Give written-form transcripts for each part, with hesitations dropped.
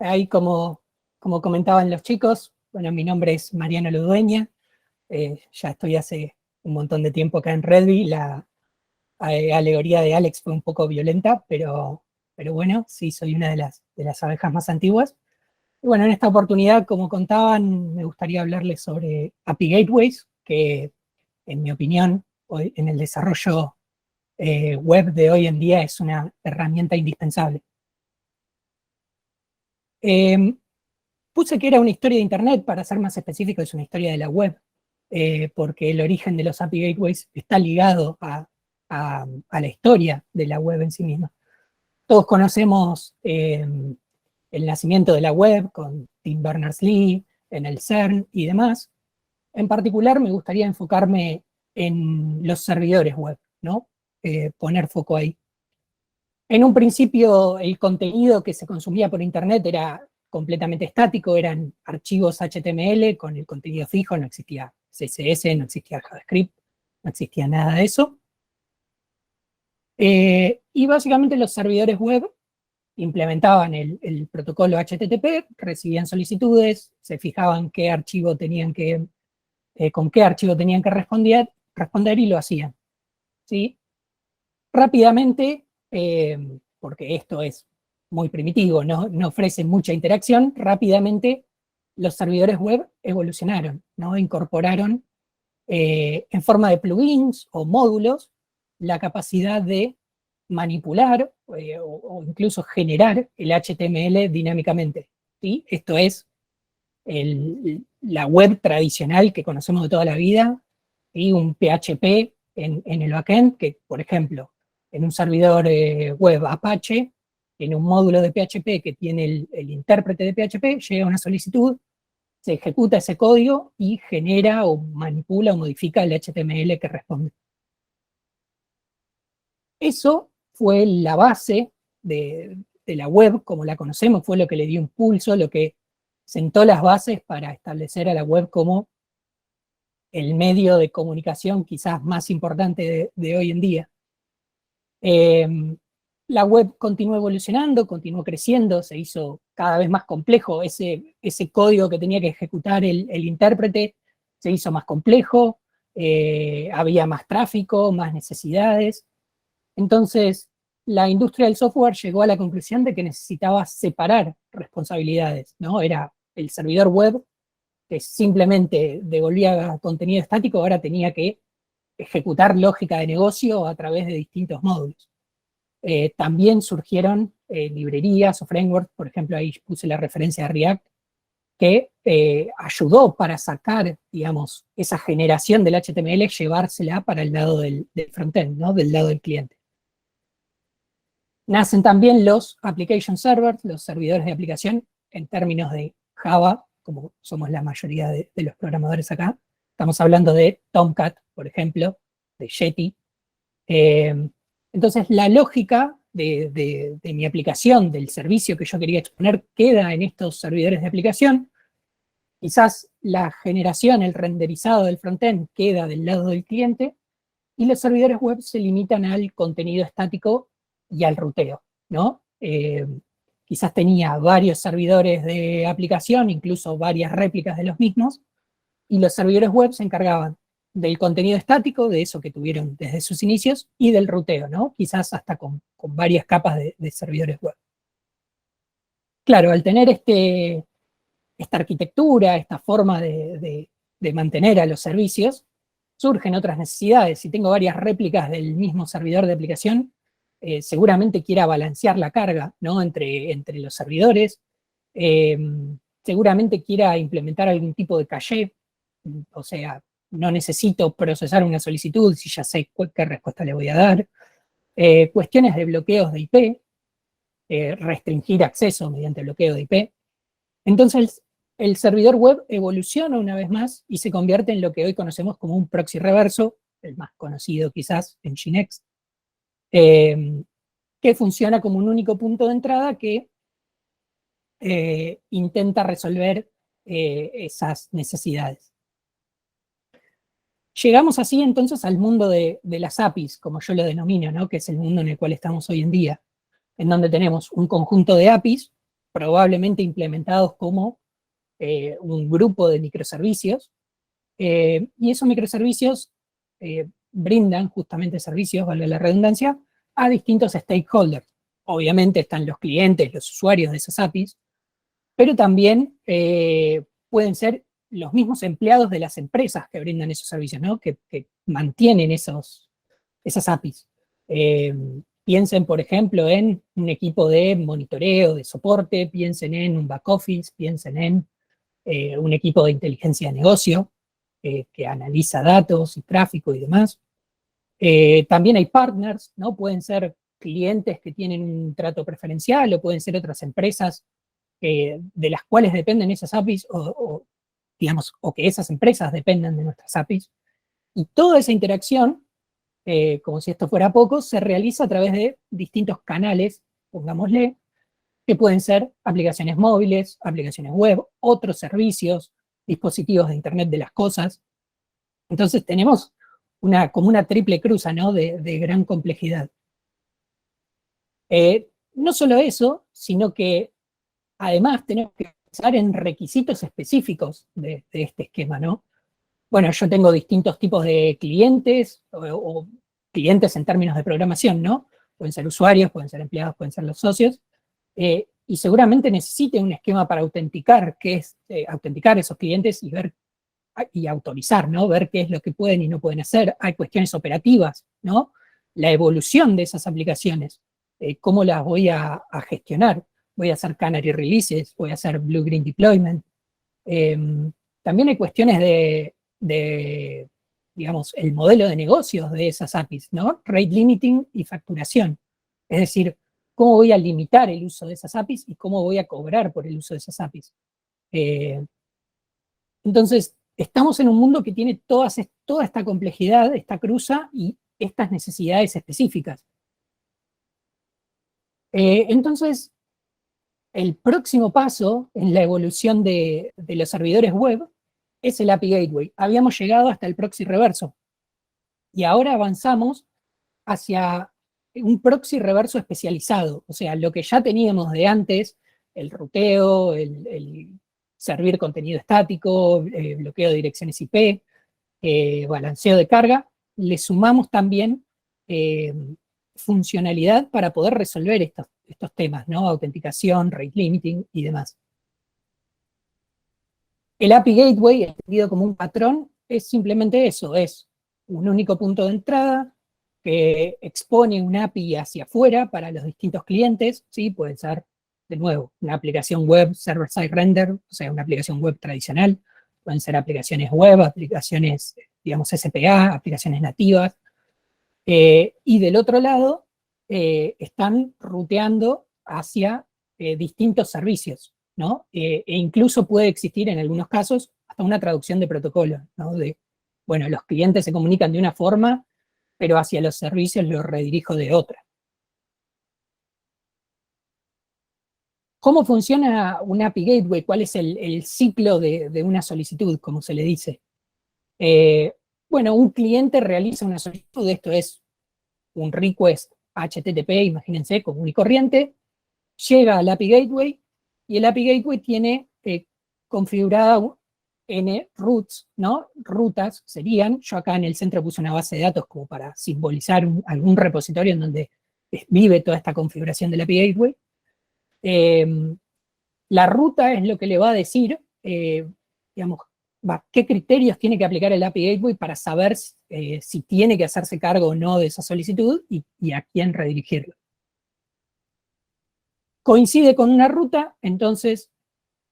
ahí como comentaban los chicos, bueno, mi nombre es Mariano Ludueña, ya estoy hace un montón de tiempo acá en Redby, la alegoría de Alex fue un poco violenta, pero bueno, sí, soy una de las abejas más antiguas. Y bueno, en esta oportunidad, como contaban, me gustaría hablarles sobre API Gateways, que en mi opinión, hoy, en el desarrollo web de hoy en día es una herramienta indispensable. Puse que era una historia de Internet, para ser más específico, es una historia de la web, porque el origen de los API Gateways está ligado a la historia de la web en sí misma. Todos conocemos el nacimiento de la web con Tim Berners-Lee, en el CERN y demás. En particular, me gustaría enfocarme en los servidores web, ¿no? Poner foco ahí. En un principio, el contenido que se consumía por Internet era completamente estático, eran archivos HTML con el contenido fijo, no existía CSS, no existía JavaScript, no existía nada de eso. Y básicamente los servidores web implementaban el protocolo HTTP, recibían solicitudes, se fijaban qué archivo tenían con qué archivo tenían que responder y lo hacían, ¿sí? Rápidamente, porque esto es muy primitivo, no ofrece mucha interacción, rápidamente los servidores web evolucionaron, ¿no? Incorporaron en forma de plugins o módulos la capacidad de manipular o incluso generar el HTML dinámicamente, ¿sí? Esto es la web tradicional que conocemos de toda la vida, y un PHP en el backend, que por ejemplo, en un servidor web Apache, en un módulo de PHP que tiene el intérprete de PHP, llega una solicitud, se ejecuta ese código y genera o manipula o modifica el HTML que responde. Eso fue la base de la web como la conocemos, fue lo que le dio impulso, lo que sentó las bases para establecer a la web como el medio de comunicación quizás más importante de hoy en día. La web continuó evolucionando, continuó creciendo, se hizo cada vez más complejo, ese código que tenía que ejecutar el intérprete se hizo más complejo, había más tráfico, más necesidades. Entonces, la industria del software llegó a la conclusión de que necesitaba separar responsabilidades, ¿no? Era el servidor web que simplemente devolvía contenido estático, ahora tenía que ejecutar lógica de negocio a través de distintos módulos. También surgieron librerías o frameworks, por ejemplo, ahí puse la referencia a React, que ayudó para sacar, digamos, esa generación del HTML, llevársela para el lado del frontend, ¿no? Del lado del cliente. Nacen también los application servers, los servidores de aplicación, en términos de Java, como somos la mayoría de los programadores acá. Estamos hablando de Tomcat, por ejemplo, de Yeti. Entonces, la lógica de mi aplicación, del servicio que yo quería exponer, queda en estos servidores de aplicación. Quizás la generación, el renderizado del frontend queda del lado del cliente, y los servidores web se limitan al contenido estático y al ruteo, ¿no? Quizás tenía varios servidores de aplicación, incluso varias réplicas de los mismos, y los servidores web se encargaban del contenido estático, de eso que tuvieron desde sus inicios, y del ruteo, ¿no? Quizás hasta con varias capas de servidores web. Claro, al tener esta arquitectura, esta forma de mantener a los servicios, surgen otras necesidades. Si tengo varias réplicas del mismo servidor de aplicación, seguramente quiera balancear la carga, ¿no? entre los servidores, seguramente quiera implementar algún tipo de caché, o sea, no necesito procesar una solicitud si ya sé qué respuesta le voy a dar. Cuestiones de bloqueos de IP, restringir acceso mediante bloqueo de IP. Entonces, el servidor web evoluciona una vez más y se convierte en lo que hoy conocemos como un proxy reverso, el más conocido quizás, Nginx, que funciona como un único punto de entrada que intenta resolver esas necesidades. Llegamos así entonces al mundo de las APIs, como yo lo denomino, ¿no? Que es el mundo en el cual estamos hoy en día, en donde tenemos un conjunto de APIs probablemente implementados como un grupo de microservicios, y esos microservicios brindan justamente servicios, vale la redundancia, a distintos stakeholders. Obviamente están los clientes, los usuarios de esas APIs, pero también pueden ser los mismos empleados de las empresas que brindan esos servicios, ¿no? Que mantienen esas APIs. Piensen, por ejemplo, en un equipo de monitoreo, de soporte, piensen en un back office, piensen en un equipo de inteligencia de negocio que analiza datos y tráfico y demás. También hay partners, ¿no? Pueden ser clientes que tienen un trato preferencial o pueden ser otras empresas de las cuales dependen esas APIs digamos, o que esas empresas dependan de nuestras APIs. Y toda esa interacción, como si esto fuera poco, se realiza a través de distintos canales, pongámosle, que pueden ser aplicaciones móviles, aplicaciones web, otros servicios, dispositivos de Internet de las cosas. Entonces tenemos como una triple cruza, ¿no? de gran complejidad. No solo eso, sino que además tenemos que pensar en requisitos específicos de este esquema, ¿no? Bueno, yo tengo distintos tipos de clientes, o clientes en términos de programación, ¿no? Pueden ser usuarios, pueden ser empleados, pueden ser los socios, y seguramente necesite un esquema para autenticar, autenticar esos clientes y ver y autorizar, ¿no? Ver qué es lo que pueden y no pueden hacer. Hay cuestiones operativas, ¿no? La evolución de esas aplicaciones, cómo las voy a gestionar. Voy a hacer canary releases, voy a hacer blue-green deployment. También hay cuestiones digamos, el modelo de negocios de esas APIs, ¿no? Rate limiting y facturación. Es decir, cómo voy a limitar el uso de esas APIs y cómo voy a cobrar por el uso de esas APIs. Entonces, estamos en un mundo que tiene toda esta complejidad, esta cruza y estas necesidades específicas. Entonces, el próximo paso en la evolución de los servidores web es el API Gateway. Habíamos llegado hasta el proxy reverso y ahora avanzamos hacia un proxy reverso especializado, o sea, lo que ya teníamos de antes, el ruteo, el servir contenido estático, bloqueo de direcciones IP, balanceo de carga, le sumamos también funcionalidad para poder resolver estos temas, ¿no? Autenticación, rate limiting y demás. El API Gateway, entendido como un patrón, es simplemente eso, es un único punto de entrada que expone un API hacia afuera para los distintos clientes, ¿sí? Puede ser, de nuevo, una aplicación web server-side render, o sea, una aplicación web tradicional, pueden ser aplicaciones web, aplicaciones, digamos, SPA, aplicaciones nativas, y del otro lado están ruteando hacia distintos servicios, ¿no? E incluso puede existir en algunos casos hasta una traducción de protocolo, ¿no? Bueno, los clientes se comunican de una forma, pero hacia los servicios los redirijo de otra. ¿Cómo funciona un API Gateway? ¿Cuál es el ciclo de una solicitud, como se le dice? Bueno, un cliente realiza una solicitud, esto es un request HTTP, imagínense, común y corriente, llega al API Gateway, y el API Gateway tiene configurada N routes, ¿no? Rutas serían, yo acá en el centro puse una base de datos como para simbolizar algún repositorio en donde vive toda esta configuración del API Gateway. La ruta es lo que le va a decir, digamos, qué criterios tiene que aplicar el API Gateway para saber si tiene que hacerse cargo o no de esa solicitud y a quién redirigirlo. Coincide con una ruta, entonces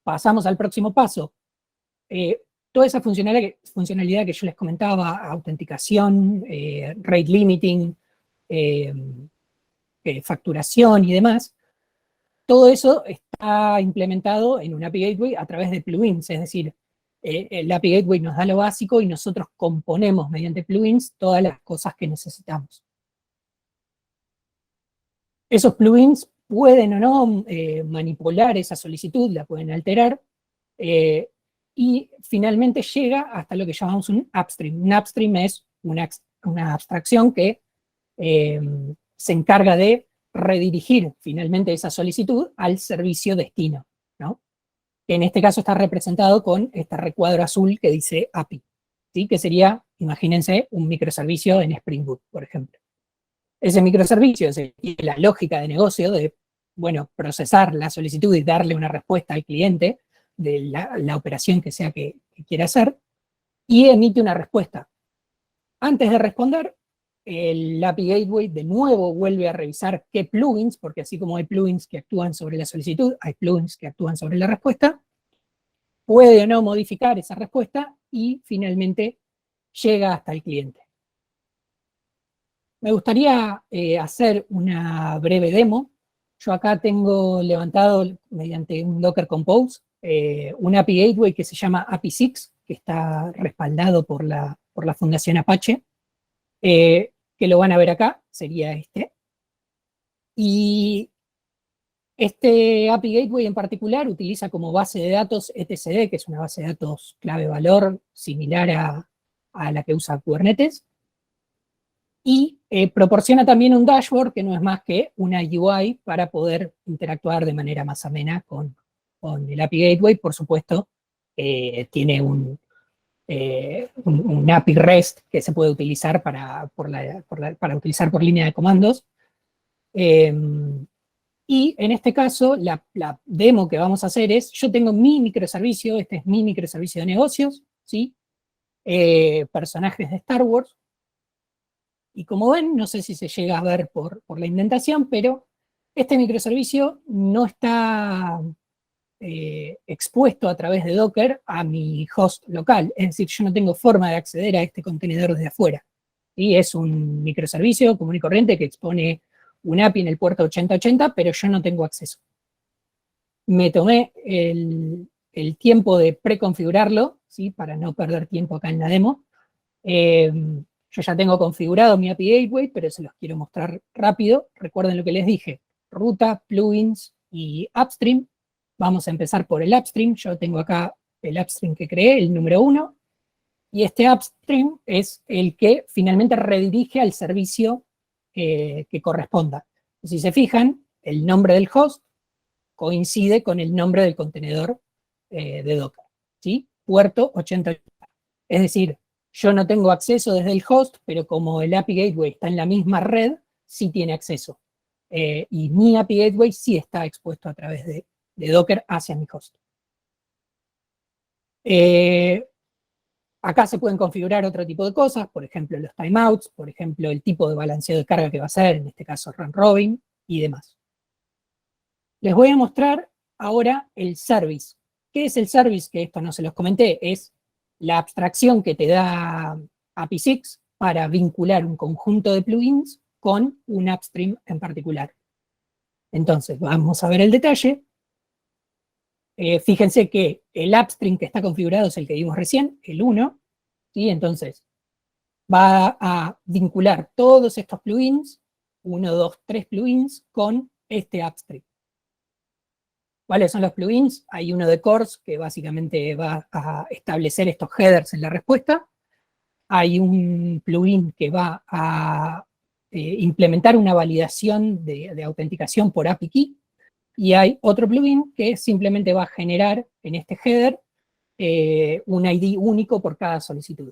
pasamos al próximo paso. Toda esa funcionalidad que yo les comentaba, autenticación, rate limiting, facturación y demás, todo eso está implementado en un API Gateway a través de plugins, es decir, el API Gateway nos da lo básico y nosotros componemos mediante plugins todas las cosas que necesitamos. Esos plugins pueden o no manipular esa solicitud, la pueden alterar, y finalmente llega hasta lo que llamamos un upstream. Un upstream es una abstracción que se encarga de redirigir finalmente esa solicitud al servicio destino, ¿no? Que en este caso está representado con este recuadro azul que dice API, ¿sí? Que sería, imagínense, un microservicio en Spring Boot, por ejemplo. Ese microservicio es la lógica de negocio de, bueno, procesar la solicitud y darle una respuesta al cliente de la operación que sea que quiera hacer, y emite una respuesta. Antes de responder, el API Gateway de nuevo vuelve a revisar qué plugins, porque así como hay plugins que actúan sobre la solicitud, hay plugins que actúan sobre la respuesta, puede o no modificar esa respuesta y finalmente llega hasta el cliente. Me gustaría hacer una breve demo. Yo acá tengo levantado mediante un Docker Compose un API Gateway que se llama API6, que está respaldado por la Fundación Apache, que lo van a ver acá, sería este. Y este API Gateway en particular utiliza como base de datos etcd, que es una base de datos clave-valor similar a la que usa Kubernetes, y proporciona también un dashboard que no es más que una UI para poder interactuar de manera más amena con el API Gateway. Por supuesto, tiene un API REST que se puede utilizar para utilizar por línea de comandos. Y en este caso, la demo que vamos a hacer es, yo tengo mi microservicio, este es mi microservicio de negocios, ¿sí? Personajes de Star Wars. Y como ven, no sé si se llega a ver por la indentación, pero este microservicio no está expuesto a través de Docker a mi host local. Es decir, yo no tengo forma de acceder a este contenedor desde afuera. Y es un microservicio común y corriente que expone un API en el puerto 8080, pero yo no tengo acceso. Me tomé el tiempo de preconfigurarlo, ¿sí? Para no perder tiempo acá en la demo. Yo ya tengo configurado mi API Gateway, pero se los quiero mostrar rápido. Recuerden lo que les dije, ruta, plugins y upstream. Vamos a empezar por el upstream. Yo tengo acá el upstream que creé, el número 1, y este upstream es el que finalmente redirige al servicio que corresponda. Si se fijan, el nombre del host coincide con el nombre del contenedor de Docker, ¿sí? Puerto 8080. Es decir, yo no tengo acceso desde el host, pero como el API Gateway está en la misma red, sí tiene acceso. Y mi API Gateway sí está expuesto a través de Docker hacia mi host. Acá se pueden configurar otro tipo de cosas, por ejemplo los timeouts, por ejemplo el tipo de balanceo de carga que va a ser, en este caso run robin y demás. Les voy a mostrar ahora el service. ¿Qué es el service? Que esto no se los comenté, es la abstracción que te da API6 para vincular un conjunto de plugins con un upstream en particular. Entonces, vamos a ver el detalle. Fíjense que el upstream que está configurado es el que vimos recién, el 1, ¿sí? Entonces, va a vincular todos estos plugins, 1, 2, 3 plugins, con este upstream. ¿Cuáles son los plugins? Hay uno de CORS que básicamente va a establecer estos headers en la respuesta. Hay un plugin que va a implementar una validación de autenticación por API Key. Y hay otro plugin que simplemente va a generar en este header un ID único por cada solicitud.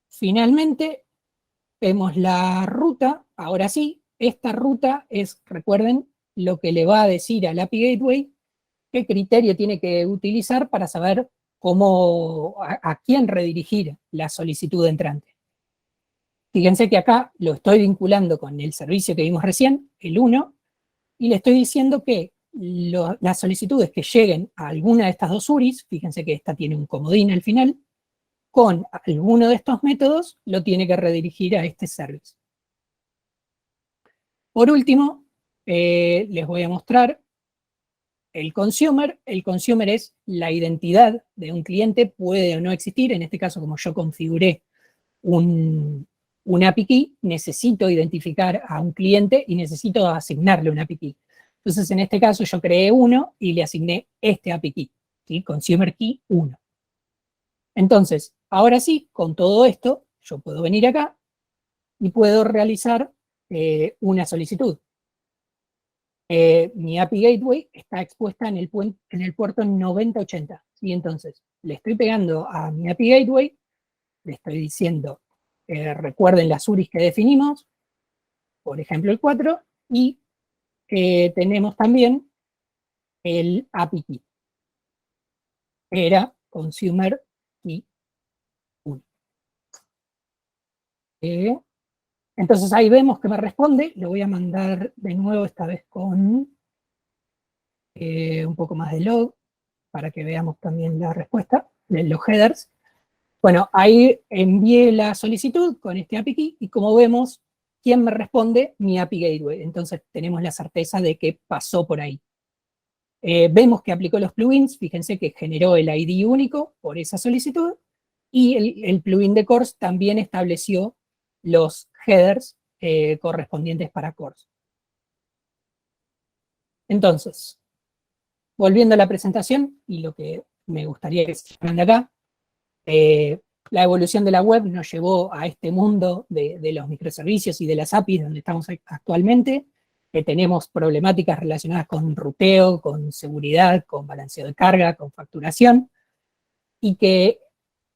Finalmente, vemos la ruta. Ahora sí, esta ruta es, recuerden, lo que le va a decir al API Gateway qué criterio tiene que utilizar para saber a quién redirigir la solicitud entrante. Fíjense que acá lo estoy vinculando con el servicio que vimos recién, el 1, y le estoy diciendo que las solicitudes que lleguen a alguna de estas dos URIs, fíjense que esta tiene un comodín al final, con alguno de estos métodos lo tiene que redirigir a este service. Por último, les voy a mostrar el consumer. El consumer es la identidad de un cliente, puede o no existir. En este caso, como yo configuré un API key, necesito identificar a un cliente y necesito asignarle un API key. Entonces, en este caso, yo creé uno y le asigné este API key, ¿sí? Consumer key 1. Entonces, ahora sí, con todo esto, yo puedo venir acá y puedo realizar una solicitud. Mi API Gateway está expuesta en el puerto 9080. Y entonces le estoy pegando a mi API Gateway, le estoy diciendo, recuerden las URIs que definimos, por ejemplo el 4, y tenemos también el API Key. Era Consumer Key 1. Entonces ahí vemos que me responde, lo voy a mandar de nuevo esta vez con un poco más de log, para que veamos también la respuesta de los headers. Bueno, ahí envié la solicitud con este API Key y como vemos, ¿quién me responde? Mi API Gateway. Entonces tenemos la certeza de que pasó por ahí. Vemos que aplicó los plugins, fíjense que generó el ID único por esa solicitud y el plugin de CORS también estableció los headers correspondientes para CORS. Entonces, volviendo a la presentación y lo que me gustaría que se vean de acá, la evolución de la web nos llevó a este mundo de los microservicios y de las APIs donde estamos actualmente, que tenemos problemáticas relacionadas con ruteo, con seguridad, con balanceo de carga, con facturación, y que,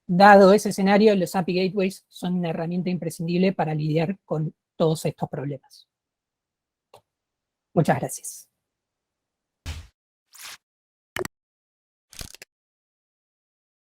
dado ese escenario, los API Gateways son una herramienta imprescindible para lidiar con todos estos problemas. Muchas gracias.